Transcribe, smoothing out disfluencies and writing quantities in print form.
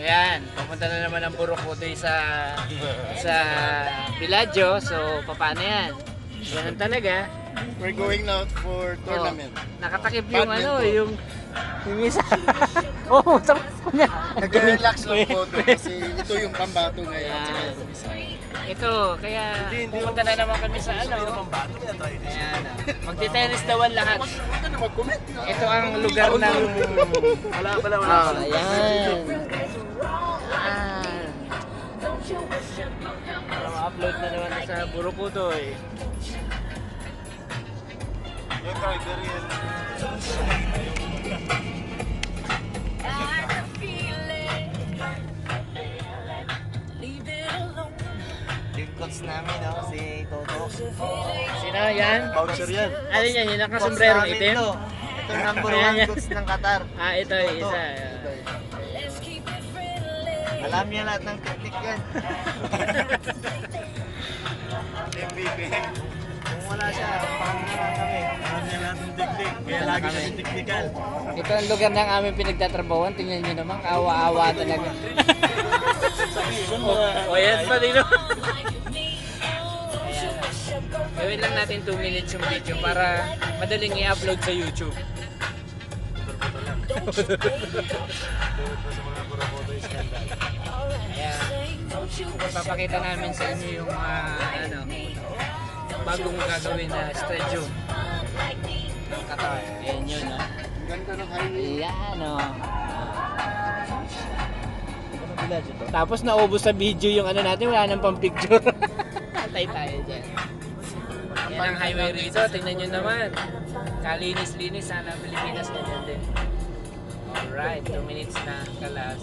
Ayan, pupunta na naman ang Burukutoy sa Villaggio. So, paano yan? Ganun talaga. We're going now for tournament. Nakatakip yung Badminton. yung isa. Oo, tapos ko niya. Nag-relax lang po doon kasi ito yung pambato ngayon. Ayan. Tsaka yung isa. Ito, kaya pupunta na naman kami sa Ayan, magti-tennis dawan lahat. Huwag ka na mag-comment. Ito ang lugar ng... Wala. Ayan. Para ma-upload na naman sa Burukutoy. Yung driver yan. Yung coach namin, no? Si Toto. Sino yan? Voucher yan. Ano yan? Yung Coach nakasombrerong namin itim? to. Ito yung number Ayan, 1 yan. coach ng Qatar. Ah, ito yung isa. Alam niya lahat ng teknik yan. MVP. Kung wala siya, paano na lang kami? Alam niya lahat ng technique. Kaya lagi siya technical. Ito ang lugar ng aming pinagtatrabawan. Tingnan nyo naman, kaawa-awa talaga. O yan pa din. Gawin lang natin 2 minutes yung video para madaling i-upload sa YouTube. Ayan. Papakita namin sa inyo yung bagong gagawin na statue ng Qatar. Ayan yun, no? Ganda ng highway. Ayan, no? Tapos naubos sa video yung natin, wala nang pang picture. Antay tayo dyan. Yan ang highway rito, tingnan nyo naman. Kalinis-linis, sana Pilipinas ganyan din. Alright, 2 minutes na kalas.